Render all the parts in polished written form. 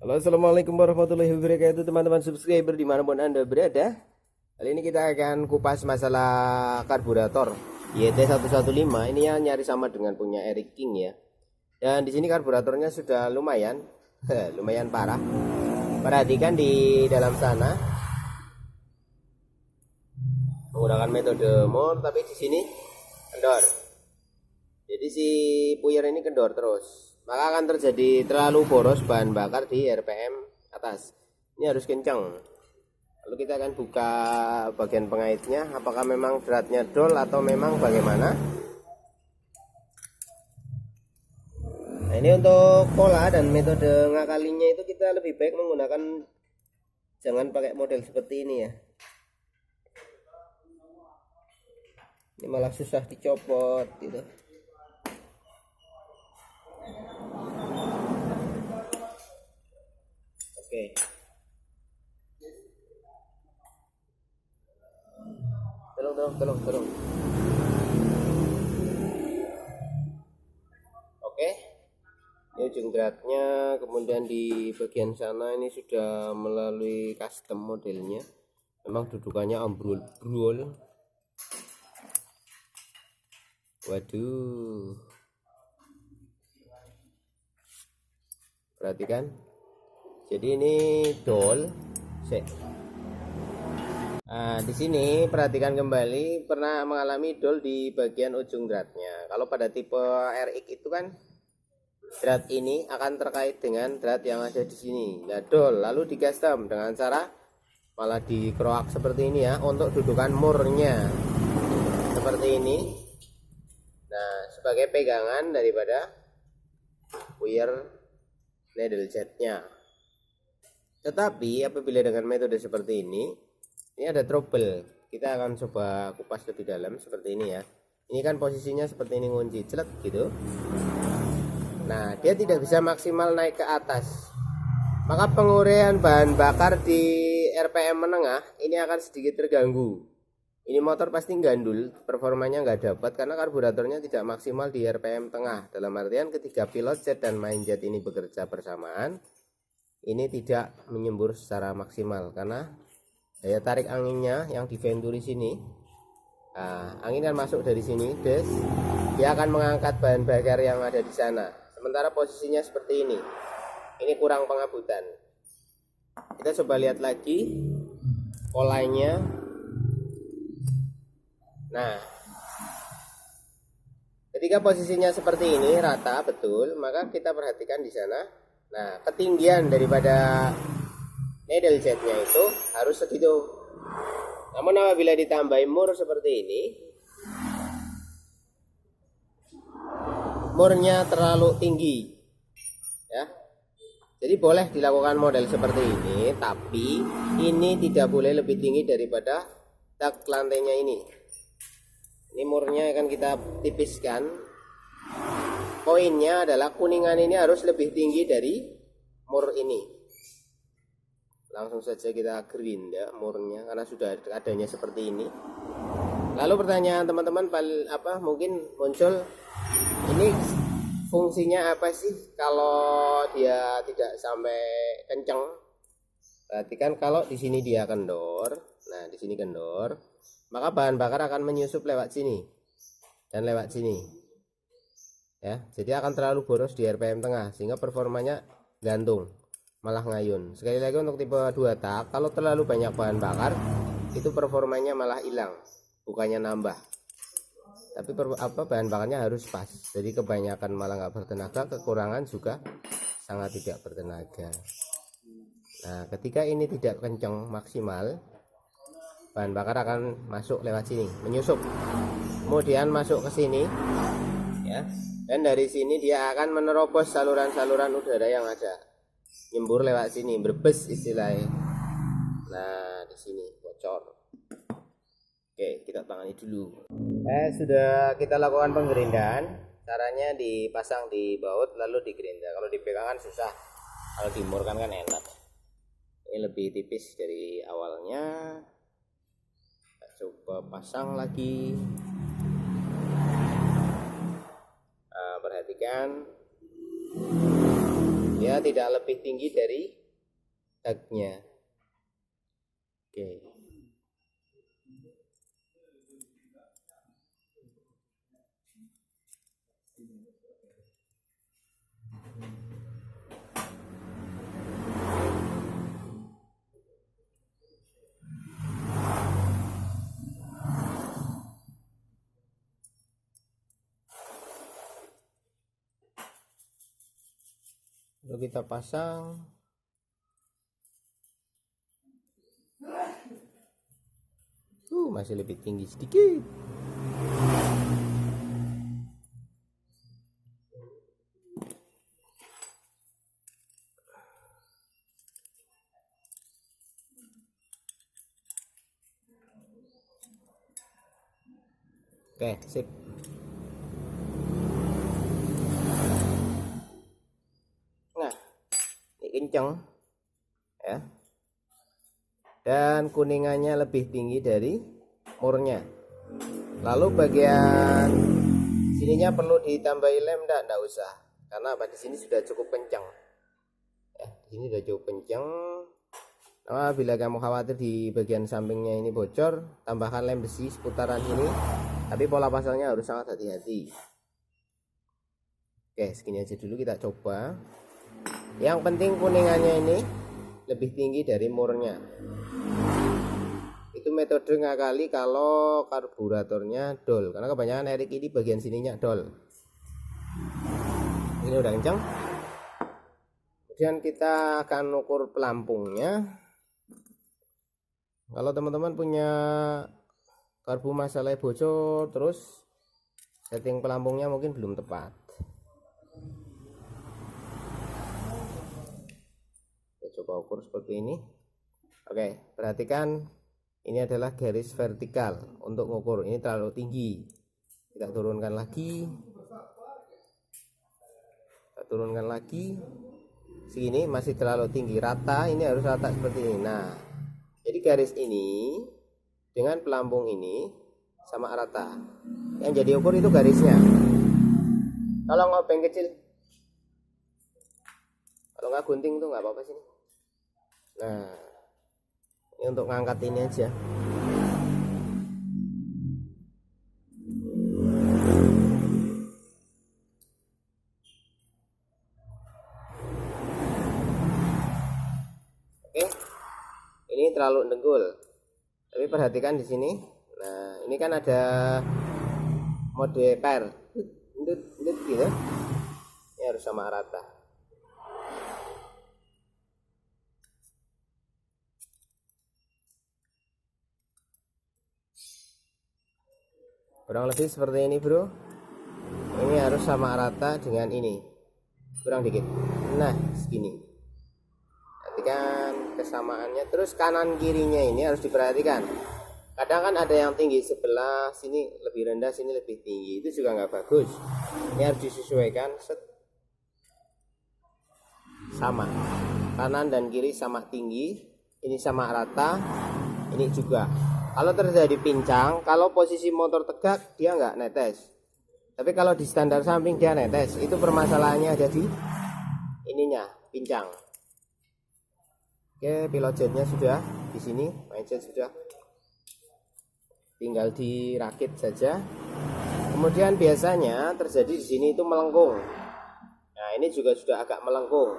Halo, assalamualaikum warahmatullahi wabarakatuh, teman-teman subscriber dimanapun anda berada. Kali ini kita akan kupas masalah karburator YT115. Ini ya nyari sama dengan punya Eric King ya. Dan di sini karburatornya sudah lumayan, lumayan parah. Perhatikan di dalam sana menggunakan metode MOR, tapi di sini kendor. Jadi si puyer ini kendor terus, maka akan terjadi terlalu boros bahan bakar di RPM atas. Ini harus kencang. Lalu kita akan buka bagian pengaitnya, apakah memang dratnya dol atau memang bagaimana. Nah, ini untuk pola dan metode ngakalinya itu kita lebih baik menggunakan, jangan pakai model seperti ini ya. Ini malah susah dicopot gitu. Oke. Tolong. Oke. Ini ujung dratnya, kemudian di bagian sana ini sudah melalui custom modelnya. Memang dudukannya ambrol. Waduh. Perhatikan. Jadi ini dol. Nah, di sini perhatikan kembali, pernah mengalami dol di bagian ujung dratnya. Kalau pada tipe RX itu kan drat ini akan terkait dengan drat yang ada di sini. Nah, dol lalu di custom dengan cara malah dikroak seperti ini ya, untuk dudukan murnya seperti ini. Nah, sebagai pegangan daripada puyer needle jetnya. Tetapi apabila dengan metode seperti ini ada trouble. Kita akan coba kupas lebih dalam seperti ini ya. Ini kan posisinya seperti ini, ngunci celet gitu. Nah, dia tidak bisa maksimal naik ke atas. Maka penguraian bahan bakar di RPM menengah ini akan sedikit terganggu. Ini motor pasti gandul, performanya nggak dapat karena karburatornya tidak maksimal di RPM tengah. Dalam artian ketika pilot jet dan main jet ini bekerja bersamaan, ini tidak menyembur secara maksimal karena daya tarik anginnya yang di venturi sini, angin kan masuk dari sini, dia akan mengangkat bahan bakar yang ada di sana. Sementara posisinya seperti ini kurang pengabutan. Kita coba lihat lagi polanya. Nah, ketika posisinya seperti ini rata betul, maka kita perhatikan di sana. Nah, ketinggian daripada needle jetnya itu harus segitu. Namun apabila ditambah mur seperti ini, murnya terlalu tinggi ya. Jadi boleh dilakukan model seperti ini, tapi ini tidak boleh lebih tinggi daripada dak lantainya ini. Ini murnya akan kita tipiskan. Poinnya adalah kuningan ini harus lebih tinggi dari mur ini. Langsung saja kita gerinda murnya karena sudah adanya seperti ini. Lalu pertanyaan teman-teman mungkin muncul, ini fungsinya apa sih kalau dia tidak sampai kencang? Perhatikan kalau di sini dia kendor. Nah, di sini kendor, maka bahan bakar akan menyusup lewat sini dan lewat sini. Ya, jadi akan terlalu boros di RPM tengah sehingga performanya gantung, malah ngayun. Sekali lagi untuk tipe 2 tak, kalau terlalu banyak bahan bakar itu performanya malah hilang, bukannya nambah. Tapi bahan bakarnya harus pas. Jadi kebanyakan malah nggak bertenaga, kekurangan juga sangat tidak bertenaga. Nah, ketika ini tidak kencang maksimal, bahan bakar akan masuk lewat sini, menyusup, kemudian masuk ke sini ya. Dan dari sini dia akan menerobos saluran-saluran udara yang ada, nyembur lewat sini, berbes istilahnya. Nah, di sini bocor. Oke, kita tangani dulu. Sudah kita lakukan penggerindaan. Caranya dipasang di baut lalu digerinda. Kalau dipegang kan susah, kalau dimurkan kan enak. Ini lebih tipis dari awalnya. Kita coba pasang lagi. Perhatikan Ya, tidak lebih tinggi dari daknya. Oke. Lalu kita pasang. Masih lebih tinggi sedikit. Oke, sip. Nah, ini kenceng ya. Dan kuningannya lebih tinggi dari murnya. Lalu bagian sininya perlu ditambahi lem enggak usah. Karena apa, di sini sudah cukup kencang. Ya, di sini sudah cukup kencang. Nah, bila kamu khawatir di bagian sampingnya ini bocor, tambahkan lem besi seputaran ini. Tapi pola pasangnya harus sangat hati-hati. Oke, segini aja dulu, kita coba. Yang penting kuningannya ini lebih tinggi dari murnya. Itu metode ngakali kalau karburatornya dol, karena kebanyakan Erik ini bagian sininya dol. Ini udah kencang. Kemudian kita akan ukur pelampungnya. Kalau teman-teman punya karbu masalah bocor, terus setting pelampungnya mungkin belum tepat. Kita coba ukur seperti ini. Oke, perhatikan ini adalah garis vertikal untuk mengukur. Ini terlalu tinggi. Kita turunkan lagi. Kita turunkan lagi. Segini masih terlalu tinggi. Rata, ini harus rata seperti ini. Nah, jadi garis ini dengan pelampung ini sama rata. Yang jadi ukur itu garisnya. Kalau ngobeng kecil, kalau nggak gunting tuh nggak apa-apa sih. Nah, ini untuk ngangkat ini aja. Oke, ini terlalu dengkul. Tapi perhatikan di sini. Nah, ini kan ada mode per, gitu. Ini harus sama rata. Kurang lebih seperti ini, bro. Ini harus sama rata dengan ini. Kurang dikit. Nah, segini. Perhatikan kesamaannya. Terus kanan kirinya ini harus diperhatikan. Kadang kan ada yang tinggi sebelah, sini lebih rendah, sini lebih tinggi. Itu juga nggak bagus. Ini harus disesuaikan. Sama. Kanan dan kiri sama tinggi. Ini sama rata. Ini juga. Kalau terjadi pincang, kalau posisi motor tegak dia nggak netes. Tapi kalau di standar samping dia netes. Itu permasalahannya ada di ininya, pincang. Oke, pilot jetnya sudah di sini, mindset sudah. Tinggal dirakit saja. Kemudian biasanya terjadi di sini itu melengkung. Nah, ini juga sudah agak melengkung.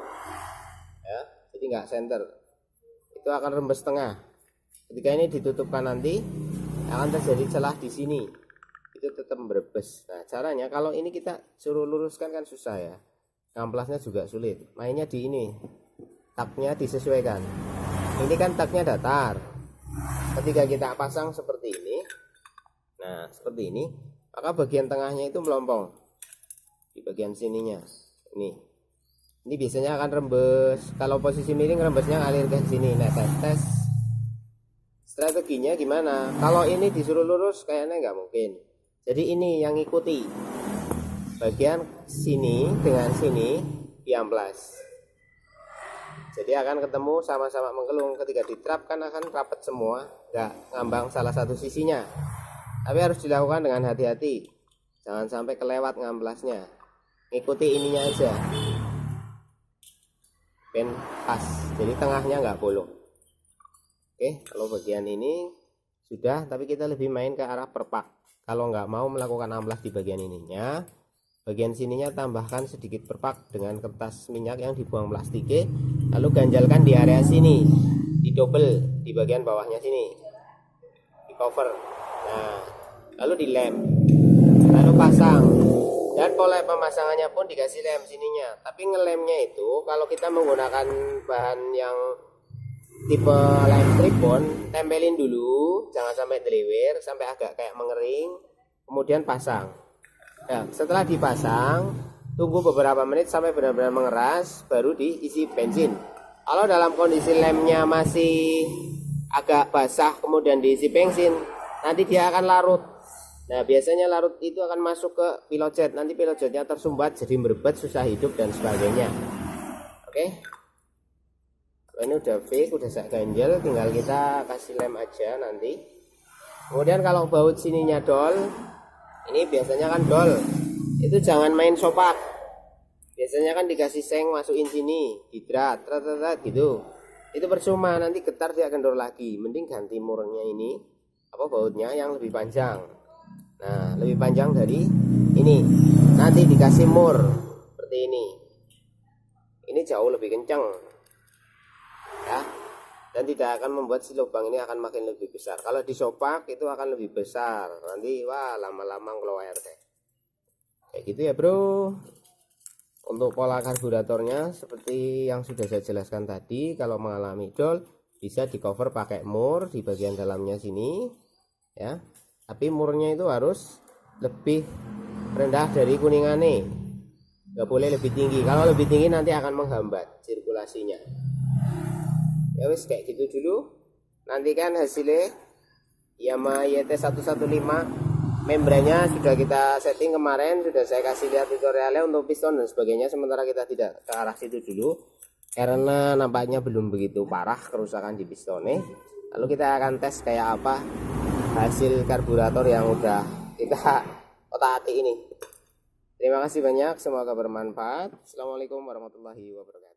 Ya, jadi nggak center. Itu akan rembes tengah. Ketika ini ditutupkan nanti akan terjadi celah di sini. Itu tetap berbes. Nah, caranya kalau ini kita suruh luruskan kan susah ya. Ngamplasnya juga sulit. Mainnya di ini. Taknya disesuaikan. Ini kan taknya datar. Ketika kita pasang seperti ini. Nah, seperti ini, maka bagian tengahnya itu melompong. Di bagian sininya. Ini. Ini biasanya akan rembes. Kalau posisi miring rembesnya ngalir ke sini. Nah, tes. Strateginya gimana? Kalau ini disuruh lurus kayaknya nggak mungkin. Jadi ini yang ngikuti bagian sini dengan sini diamplas. Jadi akan ketemu sama-sama menggelung. Ketika diterapkan akan rapat semua, nggak ngambang salah satu sisinya. Tapi harus dilakukan dengan hati-hati. Jangan sampai kelewat ngamplasnya. Ikuti ininya aja. pen pas, jadi tengahnya nggak bolong. Oke, kalau bagian ini sudah, tapi kita lebih main ke arah perpak. Kalau nggak mau melakukan amplas di bagian ininya, bagian sininya tambahkan sedikit perpak dengan kertas minyak yang dibuang plastiknya, lalu ganjalkan di area sini, di double di bagian bawahnya sini, di cover. Nah, lalu dilem, lalu pasang. Dan pola pemasangannya pun dikasih lem sininya. Tapi ngelemnya itu kalau kita menggunakan bahan yang tipe lem tripon, tempelin dulu, jangan sampai deliwer, sampai agak kayak mengering, kemudian pasang. Nah, setelah dipasang, tunggu beberapa menit sampai benar-benar mengeras, baru diisi bensin. Kalau dalam kondisi lemnya masih agak basah kemudian diisi bensin, nanti dia akan larut. Nah, biasanya larut itu akan masuk ke pilot jet, nanti pilot jetnya tersumbat jadi merebet, susah hidup dan sebagainya. Oke. Ini udah fix, udah saya ganjel, tinggal kita kasih lem aja nanti. Kemudian kalau baut sininya dol, ini biasanya kan dol, itu jangan main sopak. Biasanya kan dikasih seng masukin sini, hidrat, gitu. Itu percuma, nanti getar dia kendor lagi. Mending ganti murnya ini, apa bautnya yang lebih panjang. Nah, lebih panjang dari ini. Nanti dikasih mur seperti ini. Ini jauh lebih kencang. Ya, dan tidak akan membuat si lubang ini akan makin lebih besar. Kalau disopak itu akan lebih besar, nanti wah lama-lama ngeluar deh. Kayak gitu ya bro. Untuk pola karburatornya seperti yang sudah saya jelaskan tadi, kalau mengalami dol bisa di cover pakai mur di bagian dalamnya sini ya, tapi murnya itu harus lebih rendah dari kuningannya, nggak boleh lebih tinggi. Kalau lebih tinggi nanti akan menghambat sirkulasinya. Ya wis kayak gitu dulu. Nantikan hasilnya Yamaha YT115. Membrannya sudah kita setting kemarin, sudah saya kasih lihat tutorialnya untuk piston dan sebagainya. Sementara kita tidak ke arah situ dulu karena nampaknya belum begitu parah kerusakan di pistonnya. Lalu kita akan tes kayak apa hasil karburator yang udah kita otak-atik ini. Terima kasih banyak, semoga bermanfaat. Assalamualaikum warahmatullahi wabarakatuh.